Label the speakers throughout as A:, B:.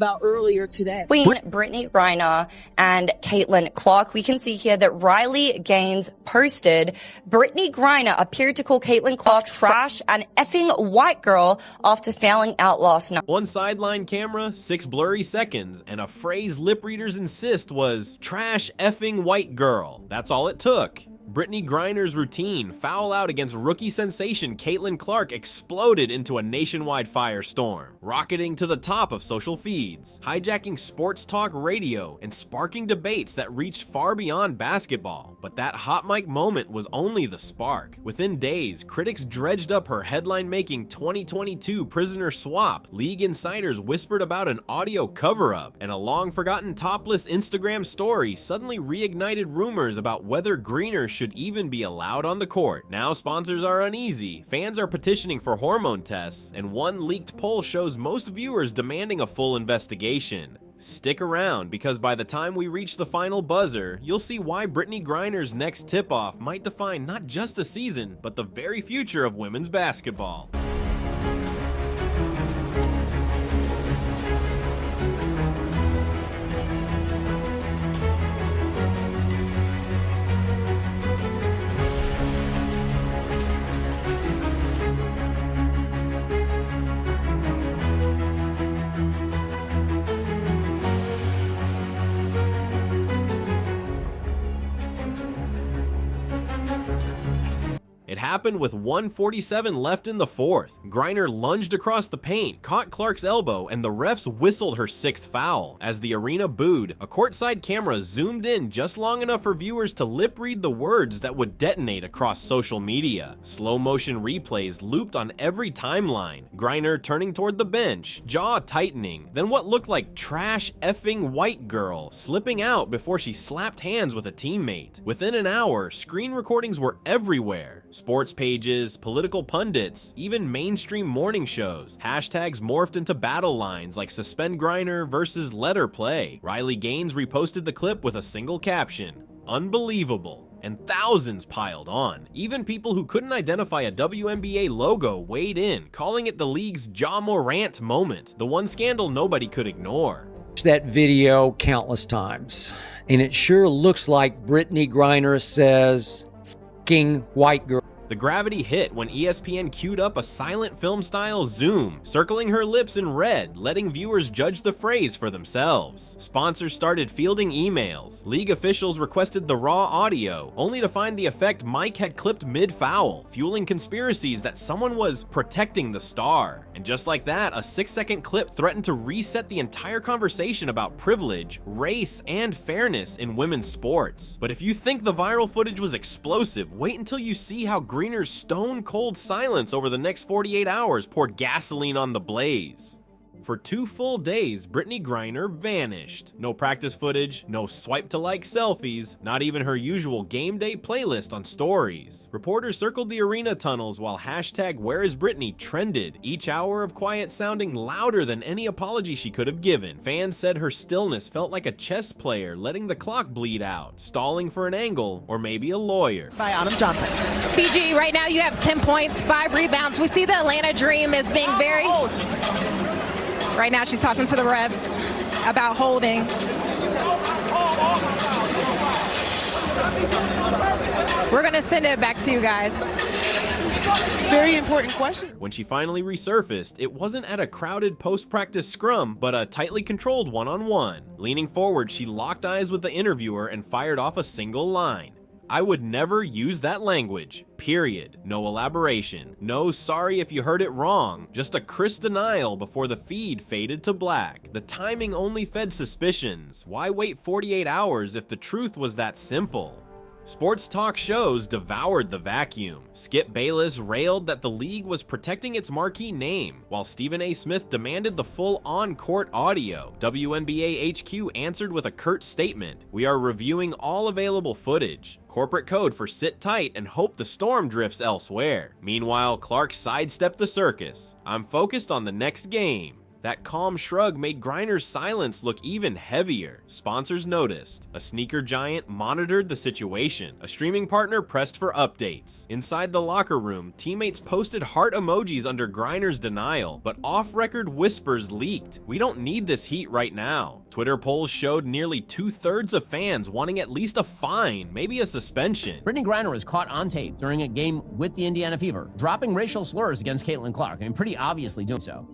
A: about earlier today.
B: Between Brittney Griner and Caitlin Clark, we can see here that Riley Gaines posted, Brittney Griner appeared to call Caitlin Clark trash and effing white girl after fouling out last night.
C: One sideline camera, 6 blurry seconds, and a phrase lip readers insist was trash effing white girl. That's all it took. Brittney Griner's routine, foul out against rookie sensation Caitlin Clark, exploded into a nationwide firestorm, rocketing to the top of social feeds, hijacking sports talk radio, and sparking debates that reached far beyond basketball. But that hot mic moment was only the spark. Within days, critics dredged up her headline-making 2022 prisoner swap, league insiders whispered about an audio cover-up, and a long-forgotten topless Instagram story suddenly reignited rumors about whether Griner should even be allowed on the court. Now sponsors are uneasy, fans are petitioning for hormone tests, and one leaked poll shows most viewers demanding a full investigation. Stick around, because by the time we reach the final buzzer, you'll see why Brittney Griner's next tip-off might define not just a season, but the very future of women's basketball. It happened with 1:47 left in the fourth. Griner lunged across the paint, caught Clark's elbow, and the refs whistled her 6th foul. As the arena booed, a courtside camera zoomed in just long enough for viewers to lip read the words that would detonate across social media. Slow motion replays looped on every timeline. Griner turning toward the bench, jaw tightening, then what looked like trash effing white girl slipping out before she slapped hands with a teammate. Within an hour, screen recordings were everywhere. Sports pages, political pundits, even mainstream morning shows. Hashtags morphed into battle lines like suspend Griner versus let her play. Riley Gaines reposted the clip with a single caption, "Unbelievable." And thousands piled on. Even people who couldn't identify a WNBA logo weighed in, calling it the league's Ja Morant moment, the one scandal nobody could ignore.
D: That video countless times, and it sure looks like Brittney Griner says, "F***ing white girl."
C: The gravity hit when ESPN queued up a silent film-style zoom, circling her lips in red, letting viewers judge the phrase for themselves. Sponsors started fielding emails. League officials requested the raw audio, only to find the effect Mike had clipped mid-foul, fueling conspiracies that someone was protecting the star. And just like that, a 6-second clip threatened to reset the entire conversation about privilege, race, and fairness in women's sports. But if you think the viral footage was explosive, wait until you see how Griner's stone-cold silence over the next 48 hours poured gasoline on the blaze. For 2 full days, Brittney Griner vanished. No practice footage, no swipe-to-like selfies, not even her usual game day playlist on stories. Reporters circled the arena tunnels while hashtag #WhereIsBrittney trended, each hour of quiet sounding louder than any apology she could have given. Fans said her stillness felt like a chess player letting the clock bleed out, stalling for an angle, or maybe a lawyer.
E: By Autumn Johnson.
F: BG, right now you have 10 points, 5 rebounds. We see the Atlanta Dream as being very... Right now she's talking to the refs about holding. We're going to send it back to you guys.
E: Very important question.
C: When she finally resurfaced, it wasn't at a crowded post-practice scrum, but a tightly controlled one-on-one. Leaning forward, she locked eyes with the interviewer and fired off a single line. "I would never use that language, period. No elaboration. No sorry if you heard it wrong. Just a crisp denial before the feed faded to black. The timing only fed suspicions. Why wait 48 hours if the truth was that simple?" Sports talk shows devoured the vacuum. Skip Bayless railed that the league was protecting its marquee name, while Stephen A. Smith demanded the full on-court audio. WNBA HQ answered with a curt statement, "We are reviewing all available footage. Corporate code for sit tight and hope the storm drifts elsewhere." Meanwhile, Clark sidestepped the circus. "I'm focused on the next game." That calm shrug made Griner's silence look even heavier. Sponsors noticed. A sneaker giant monitored the situation. A streaming partner pressed for updates. Inside the locker room, teammates posted heart emojis under Griner's denial, but off-record whispers leaked. "We don't need this heat right now." Twitter polls showed nearly 2/3 of fans wanting at least a fine, maybe a suspension.
A: Brittney Griner was caught on tape during a game with the Indiana Fever, dropping racial slurs against Caitlin Clark, and pretty obviously doing so.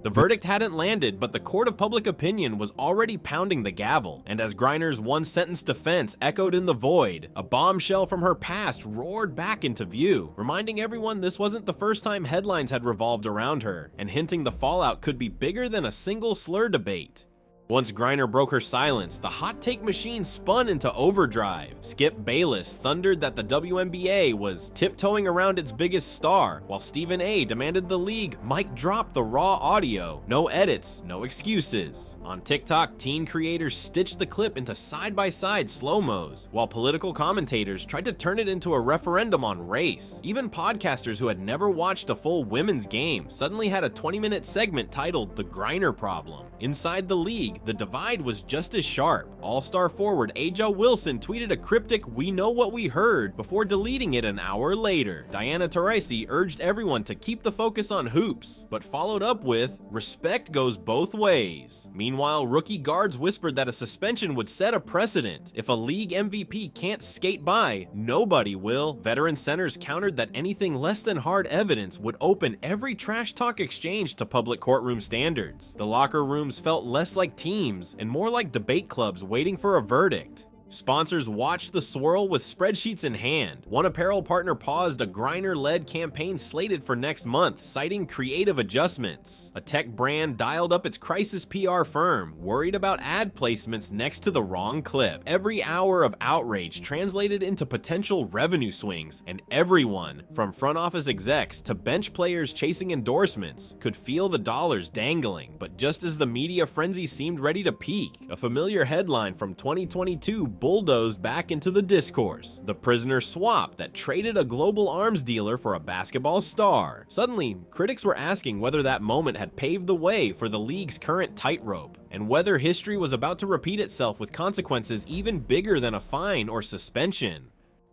C: The verdict hadn't landed, but the court of public opinion was already pounding the gavel, and as Griner's one-sentence defense echoed in the void, a bombshell from her past roared back into view, reminding everyone this wasn't the first time headlines had revolved around her, and hinting the fallout could be bigger than a single slur debate. Once Griner broke her silence, the hot take machine spun into overdrive. Skip Bayless thundered that the WNBA was tiptoeing around its biggest star, while Stephen A demanded the league mic drop the raw audio. No edits, no excuses. On TikTok, teen creators stitched the clip into side-by-side slow-mos, while political commentators tried to turn it into a referendum on race. Even podcasters who had never watched a full women's game suddenly had a 20-minute segment titled The Griner Problem. Inside the league, the divide was just as sharp. All-star forward Aja Wilson tweeted a cryptic "We know what we heard" before deleting it an hour later. Diana Taurasi urged everyone to keep the focus on hoops, but followed up with, "Respect goes both ways." Meanwhile, rookie guards whispered that a suspension would set a precedent. If a league MVP can't skate by, nobody will. Veteran centers countered that anything less than hard evidence would open every trash talk exchange to public courtroom standards. The locker rooms felt less like teams and more like debate clubs waiting for a verdict. Sponsors watched the swirl with spreadsheets in hand. One apparel partner paused a Griner-led campaign slated for next month, citing creative adjustments. A tech brand dialed up its crisis PR firm, worried about ad placements next to the wrong clip. Every hour of outrage translated into potential revenue swings, and everyone, from front office execs to bench players chasing endorsements, could feel the dollars dangling. But just as the media frenzy seemed ready to peak, a familiar headline from 2022 bulldozed back into the discourse. The prisoner swap that traded a global arms dealer for a basketball star. Suddenly, critics were asking whether that moment had paved the way for the league's current tightrope, and whether history was about to repeat itself with consequences even bigger than a fine or suspension.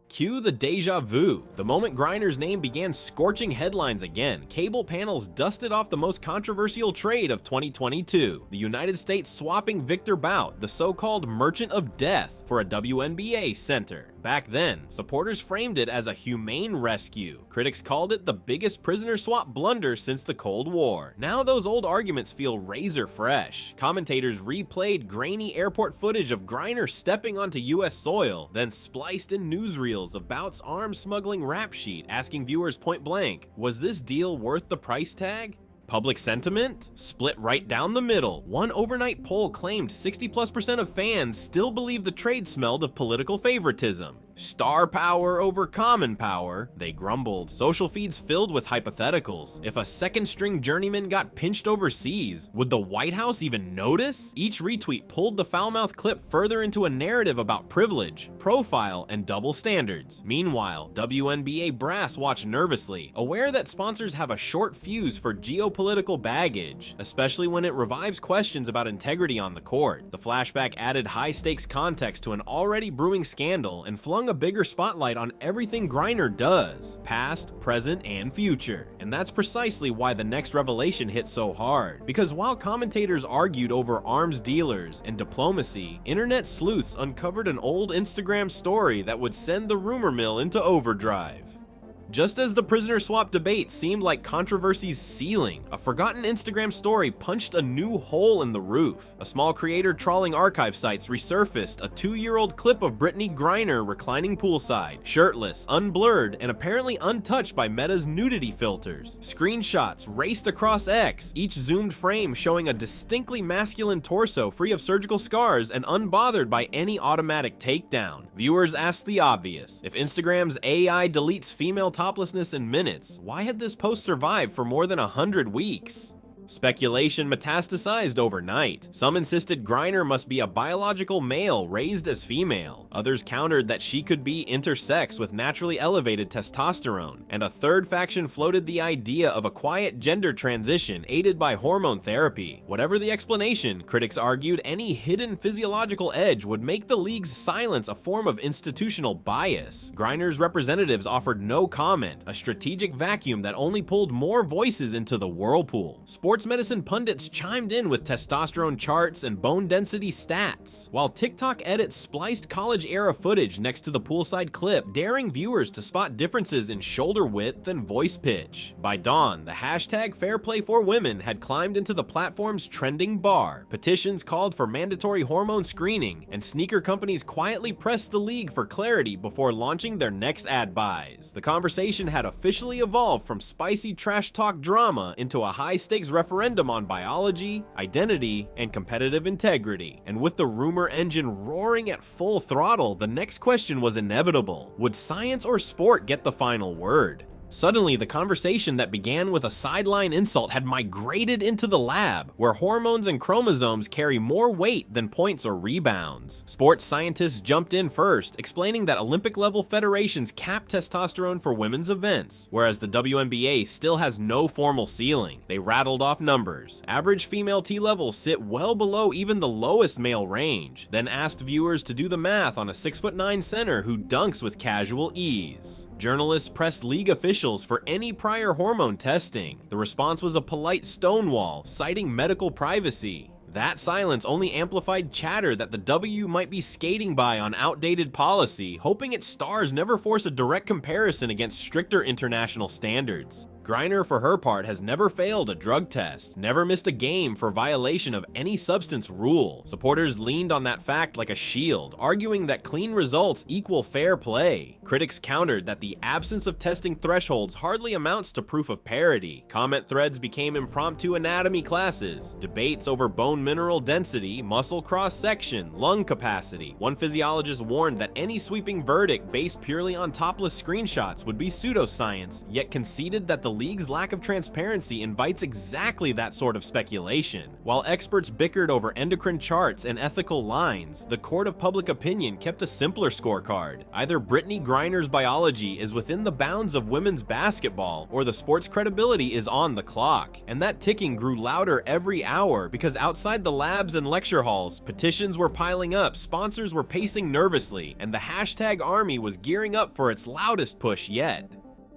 C: Cue the deja vu. The moment Griner's name began scorching headlines again, cable panels dusted off the most controversial trade of 2022. The United States swapping Victor Bout, the so-called Merchant of Death, for a WNBA center. Back then, supporters framed it as a humane rescue. Critics called it the biggest prisoner swap blunder since the Cold War. Now those old arguments feel razor fresh. Commentators replayed grainy airport footage of Griner stepping onto US soil, then spliced in newsreels of Bout's arms smuggling rap sheet, asking viewers point blank, was this deal worth the price tag? Public sentiment? Split right down the middle. One overnight poll claimed 60+% of fans still believe the trade smelled of political favoritism. Star power over common power, they grumbled. Social feeds filled with hypotheticals. If a second-string journeyman got pinched overseas, would the White House even notice? Each retweet pulled the foul-mouthed clip further into a narrative about privilege, profile, and double standards. Meanwhile, WNBA brass watched nervously, aware that sponsors have a short fuse for geopolitical baggage, especially when it revives questions about integrity on the court. The flashback added high-stakes context to an already brewing scandal and flung a bigger spotlight on everything Griner does, past, present, and future. And that's precisely why the next revelation hit so hard. Because while commentators argued over arms dealers and diplomacy, internet sleuths uncovered an old Instagram story that would send the rumor mill into overdrive. Just as the prisoner swap debate seemed like controversy's ceiling, a forgotten Instagram story punched a new hole in the roof. A small creator trawling archive sites resurfaced a 2-year-old clip of Brittney Griner reclining poolside, shirtless, unblurred, and apparently untouched by Meta's nudity filters. Screenshots raced across X, each zoomed frame showing a distinctly masculine torso free of surgical scars and unbothered by any automatic takedown. Viewers asked the obvious. If Instagram's AI deletes female toplessness in minutes, why had this post survived for more than 100 weeks? Speculation metastasized overnight. Some insisted Griner must be a biological male raised as female. Others countered that she could be intersex with naturally elevated testosterone. And a third faction floated the idea of a quiet gender transition aided by hormone therapy. Whatever the explanation, critics argued any hidden physiological edge would make the league's silence a form of institutional bias. Griner's representatives offered no comment, a strategic vacuum that only pulled more voices into the whirlpool. Sports medicine pundits chimed in with testosterone charts and bone density stats, while TikTok edits spliced college-era footage next to the poolside clip, daring viewers to spot differences in shoulder width and voice pitch. By dawn, the hashtag #FairPlay4Women had climbed into the platform's trending bar. Petitions called for mandatory hormone screening, and sneaker companies quietly pressed the league for clarity before launching their next ad buys. The conversation had officially evolved from spicy trash talk drama into a high-stakes referendum on biology, identity, and competitive integrity. And with the rumor engine roaring at full throttle, the next question was inevitable. Would science or sport get the final word? Suddenly, the conversation that began with a sideline insult had migrated into the lab, where hormones and chromosomes carry more weight than points or rebounds. Sports scientists jumped in first, explaining that Olympic-level federations cap testosterone for women's events, whereas the WNBA still has no formal ceiling. They rattled off numbers. Average female T levels sit well below even the lowest male range, then asked viewers to do the math on a 6'9" center who dunks with casual ease. Journalists pressed league officials for any prior hormone testing. The response was a polite stonewall, citing medical privacy. That silence only amplified chatter that the W might be skating by on outdated policy, hoping its stars never force a direct comparison against stricter international standards. Griner, for her part, has never failed a drug test, never missed a game for violation of any substance rule. Supporters leaned on that fact like a shield, arguing that clean results equal fair play. Critics countered that the absence of testing thresholds hardly amounts to proof of parity. Comment threads became impromptu anatomy classes, debates over bone mineral density, muscle cross-section, lung capacity. One physiologist warned that any sweeping verdict based purely on topless screenshots would be pseudoscience, yet conceded that the league's lack of transparency invites exactly that sort of speculation. While experts bickered over endocrine charts and ethical lines, the court of public opinion kept a simpler scorecard. Either Brittney Griner's biology is within the bounds of women's basketball, or the sport's credibility is on the clock. And that ticking grew louder every hour, because outside the labs and lecture halls, petitions were piling up, sponsors were pacing nervously, and the hashtag army was gearing up for its loudest push yet.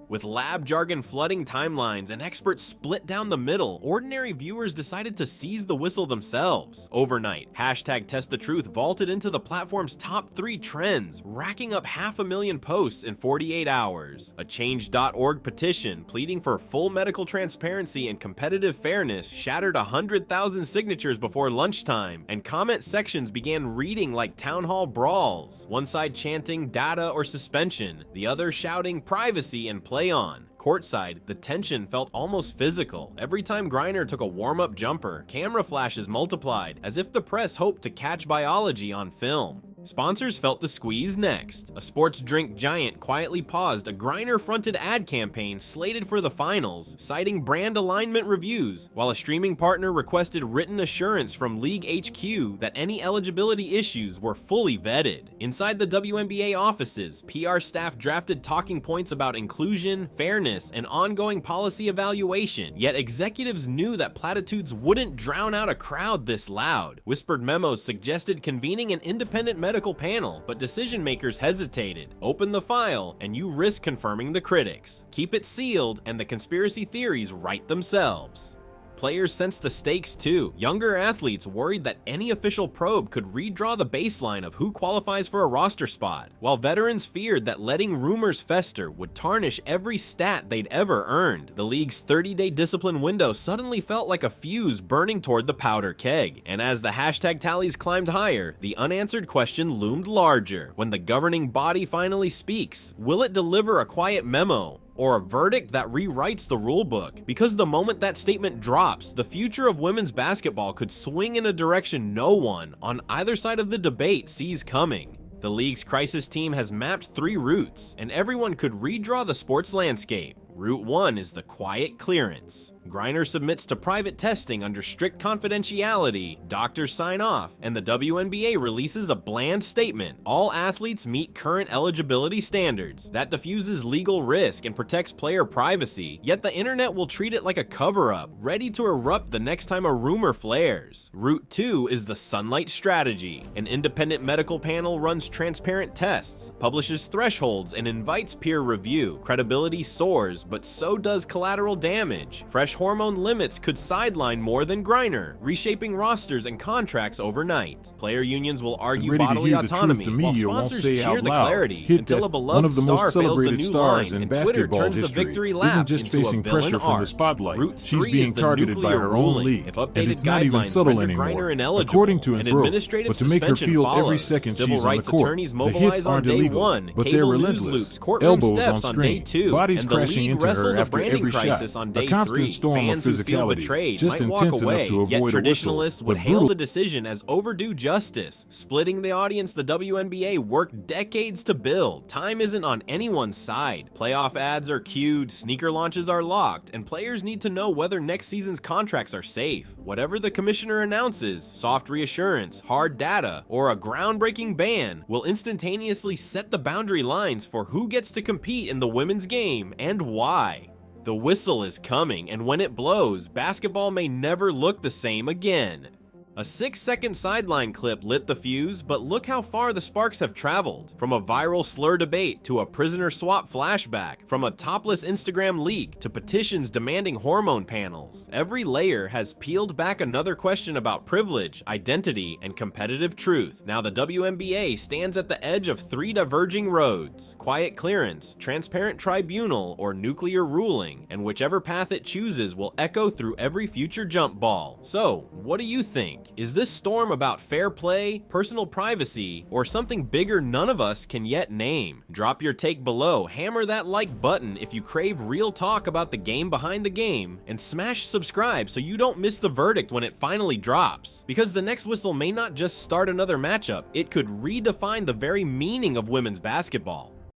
C: With lab jargon flooding timelines and experts split down the middle, ordinary viewers decided to seize the whistle themselves. Overnight, hashtag Test the Truth vaulted into the platform's top 3 trends, racking up 500,000 posts in 48 hours. A Change.org petition pleading for full medical transparency and competitive fairness shattered 100,000 signatures before lunchtime, and comment sections began reading like town hall brawls, one side chanting data or suspension, the other shouting privacy and play on. Courtside, the tension felt almost physical. Every time Griner took a warm-up jumper, camera flashes multiplied, as if the press hoped to catch biology on film. Sponsors felt the squeeze next. A sports drink giant quietly paused a Griner-fronted ad campaign slated for the finals, citing brand alignment reviews, while a streaming partner requested written assurance from League HQ that any eligibility issues were fully vetted. Inside the WNBA offices, PR staff drafted talking points about inclusion, fairness, and ongoing policy evaluation, yet executives knew that platitudes wouldn't drown out a crowd this loud. Whispered memos suggested convening an independent medical panel, but decision makers hesitated. Open the file, and you risk confirming the critics. Keep it sealed, and the conspiracy theories write themselves. Players sensed the stakes too. Younger athletes worried that any official probe could redraw the baseline of who qualifies for a roster spot, while veterans feared that letting rumors fester would tarnish every stat they'd ever earned. The league's 30-day discipline window suddenly felt like a fuse burning toward the powder keg, and as the hashtag tallies climbed higher, the unanswered question loomed larger. When the governing body finally speaks, will it deliver a quiet memo, or a verdict that rewrites the rulebook? Because the moment that statement drops, the future of women's basketball could swing in a direction no one on either side of the debate sees coming. The league's crisis team has mapped 3 routes, and everyone could redraw the sports landscape. Route 1 is the quiet clearance. Griner submits to private testing under strict confidentiality, doctors sign off, and the WNBA releases a bland statement: all athletes meet current eligibility standards. That diffuses legal risk and protects player privacy, yet the internet will treat it like a cover-up, ready to erupt the next time a rumor flares. Route 2 is the sunlight strategy. An independent medical panel runs transparent tests, publishes thresholds, and invites peer review. Credibility soars, but so does collateral damage. Fresh hormone limits could sideline more than Griner, reshaping rosters and contracts overnight. Player unions will argue bodily autonomy, while sponsors cheer the clarity until a beloved star fails the new line, and Twitter turns the victory lap into a villain arc. Route 3 is the nuclear ruling. If updated guidelines render Griner ineligible, an administrative suspension follows. Civil rights attorneys mobilize on day 1, cable news loops, courtroom steps on day 2, and the league wrestles a branding crisis on day 3. Fans who feel betrayed might walk away, yet traditionalists would hail the decision as overdue justice. Splitting the audience the WNBA worked decades to build. Time isn't on anyone's side. Playoff ads are queued, sneaker launches are locked, and players need to know whether next season's contracts are safe. Whatever the commissioner announces, soft reassurance, hard data, or a groundbreaking ban will instantaneously set the boundary lines for who gets to compete in the women's game and why. The whistle is coming, and when it blows, basketball may never look the same again. A 6-second sideline clip lit the fuse, but look how far the sparks have traveled. From a viral slur debate to a prisoner swap flashback, from a topless Instagram leak to petitions demanding hormone panels, every layer has peeled back another question about privilege, identity, and competitive truth. Now the WNBA stands at the edge of 3 diverging roads: quiet clearance, transparent tribunal, or nuclear ruling, and whichever path it chooses will echo through every future jump ball. So, what do you think? Is this storm about fair play, personal privacy, or something bigger none of us can yet name? Drop your take below, hammer that like button if you crave real talk about the game behind the game, and smash subscribe so you don't miss the verdict when it finally drops. Because the next whistle may not just start another matchup, it could redefine the very meaning of women's basketball.